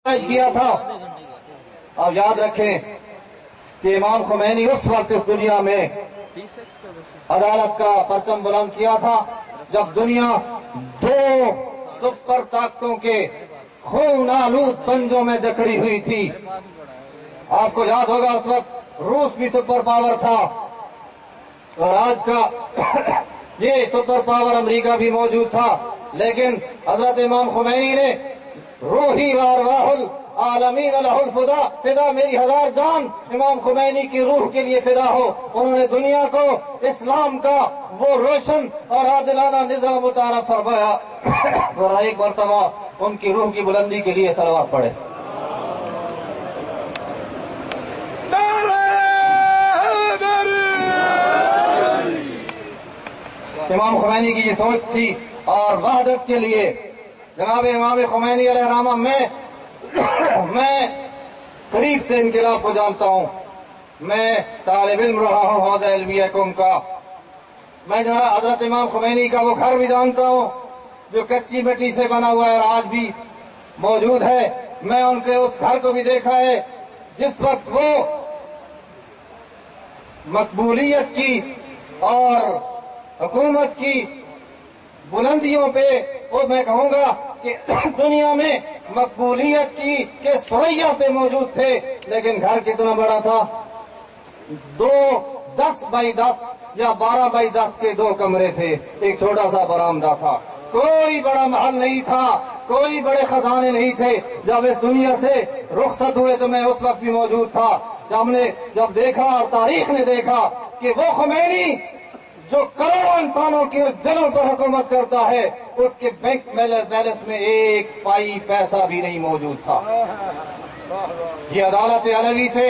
کیا تھا. آپ یاد رکھیں کہ امام خمینی اس وقت اس دنیا میں عدالت کا پرچم بلند کیا تھا جب دنیا دو سپر طاقتوں کے خون آلود پنجوں میں جکڑی ہوئی تھی. آپ کو یاد ہوگا اس وقت روس بھی سپر پاور تھا اور آج کا یہ سپر پاور امریکہ بھی موجود تھا، لیکن حضرت امام خمینی نے روحی وارواح العالمین لہ الفدا، میری ہزار جان امام خمینی کی روح کے لیے فدا ہو. انہوں نے دنیا کو اسلام کا وہ روشن اور عادلانہ نظام متعارف فرمایا. ذرا ایک مرتبہ ان کی روح کی بلندی کے لیے صلوات پڑھے. امام خمینی کی یہ سوچ تھی اور وحدت کے لیے جناب امام خمینی علیہ الرحمہ میں قریب سے انقلاب کو جانتا ہوں. میں طالب علم رہا ہوں حوزہ علمیہ قوم کا. میں جناب حضرت امام خمینی کا وہ گھر بھی جانتا ہوں جو کچی مٹی سے بنا ہوا ہے اور آج بھی موجود ہے. میں ان کے اس گھر کو بھی دیکھا ہے جس وقت وہ مقبولیت کی اور حکومت کی بلندیوں پہ، وہ میں کہوں گا کہ دنیا میں مقبولیت کی کے سریا پہ موجود تھے. لیکن گھر کتنا بڑا تھا؟ 10 بائی 10 یا 12 بائی 10 کے 2 کمرے تھے. ایک چھوٹا سا برآمدہ تھا. کوئی بڑا محل نہیں تھا، کوئی بڑے خزانے نہیں تھے. جب اس دنیا سے رخصت ہوئے تو میں اس وقت بھی موجود تھا. جب دیکھا اور تاریخ نے دیکھا کہ وہ خمینی جو کروڑوں انسانوں کے دلوں پر حکومت کرتا ہے، اس کے بینک بیلنس میں 1 پائی پیسہ بھی نہیں موجود تھا. یہ عدالت علوی سے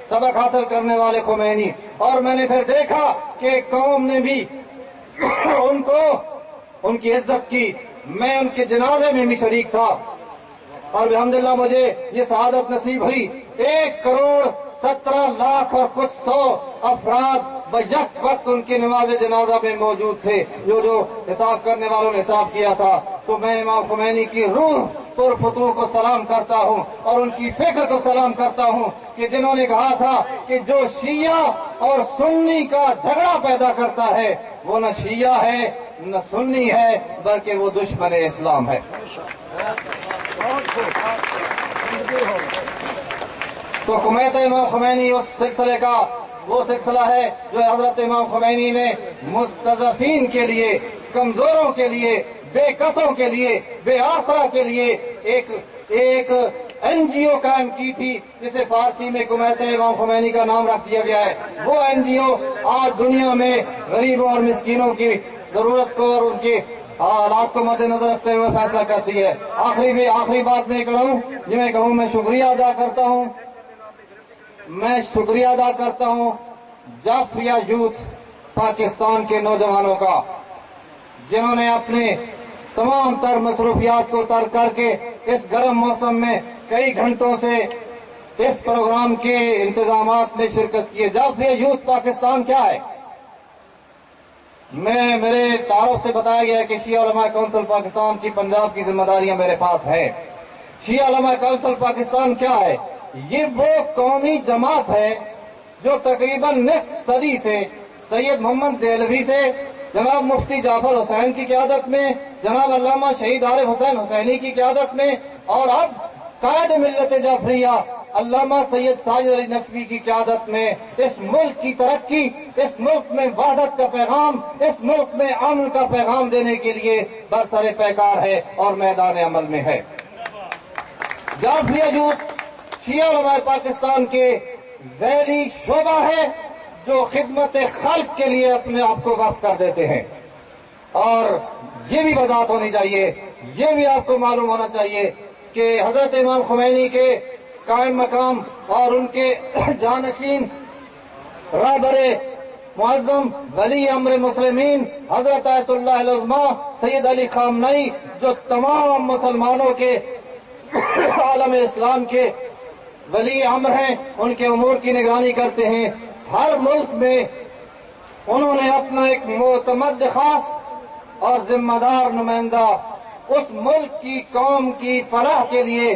سبق حاصل کرنے والے خمینی. اور میں نے پھر دیکھا کہ قوم نے بھی ان کی عزت کی. میں ان کے جنازے میں بھی شریک تھا اور الحمدللہ مجھے یہ سعادت نصیب ہوئی. 1 کروڑ 17 لاکھ اور کچھ 100 افراد بیک وقت ان کی نماز جنازہ میں موجود تھے. جو حساب کرنے والوں نے حساب کیا تھا. تو میں امام خمینی کی روح پر فتوح کو سلام کرتا ہوں اور ان کی فکر کو سلام کرتا ہوں کہ جنہوں نے کہا تھا کہ جو شیعہ اور سنی کا جھگڑا پیدا کرتا ہے وہ نہ شیعہ ہے نہ سنی ہے بلکہ وہ دشمن اسلام ہے. تو حکومت امام خمینی اس سلسلے کا وہ سلسلہ ہے جو حضرت امام خمینی نے مستضعفین کے لیے، کمزوروں کے لیے، بے کسوں کے لیے، بے آسرا کے لیے ایک NGO قائم کی تھی جسے فارسی میں حکومت امام خمینی کا نام رکھ دیا گیا ہے. وہ NGO آج دنیا میں غریبوں اور مسکینوں کی ضرورت کو اور ان کے حالات کو مد نظر رکھتے ہوئے فیصلہ کرتی ہے. آخری بات میں کہوں میں شکریہ ادا کرتا ہوں. میں شکریہ ادا کرتا ہوں جعفریہ یوتھ پاکستان کے نوجوانوں کا، جنہوں نے اپنے تمام تر مصروفیات کو ترک کر کے اس گرم موسم میں کئی گھنٹوں سے اس پروگرام کے انتظامات میں شرکت کی ہے. جعفریہ یوتھ پاکستان کیا ہے؟ میرے تعارف سے بتایا گیا ہے کہ شیعہ علماء کونسل پاکستان کی پنجاب کی ذمہ داریاں میرے پاس ہیں. شیعہ علماء کونسل پاکستان کیا ہے؟ یہ وہ قومی جماعت ہے جو تقریباً نصف صدی سے سید محمد دہلوی سے جناب مفتی جعفر حسین کی قیادت میں، جناب علامہ شہید عارف حسین حسینی کی قیادت میں، اور اب قائد ملت جعفریہ علامہ سید ساجد علی نقوی کی قیادت میں اس ملک کی ترقی، اس ملک میں وحدت کا پیغام، اس ملک میں امن کا پیغام دینے کے لیے برسر پیکار ہے اور میدان عمل میں ہے. جعفریہ یوتھ شیعہ علماء پاکستان کے ذیلی شعبہ ہے جو خدمت خلق کے لیے اپنے آپ کو وقف کر دیتے ہیں. اور یہ بھی وضاحت ہونی چاہیے، یہ بھی آپ کو معلوم ہونا چاہیے کہ حضرت امام خمینی کے قائم مقام اور ان کے جانشین رہبر معظم ولی امر مسلمین حضرت آیت اللہ العظمیٰ سید علی خامنئی، جو تمام مسلمانوں کے عالم اسلام کے ولی امر ہیں، ان کے امور کی نگرانی کرتے ہیں. ہر ملک میں انہوں نے اپنا ایک معتمد خاص اور ذمہ دار نمائندہ اس ملک کی قوم کی فلاح کے لیے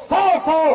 100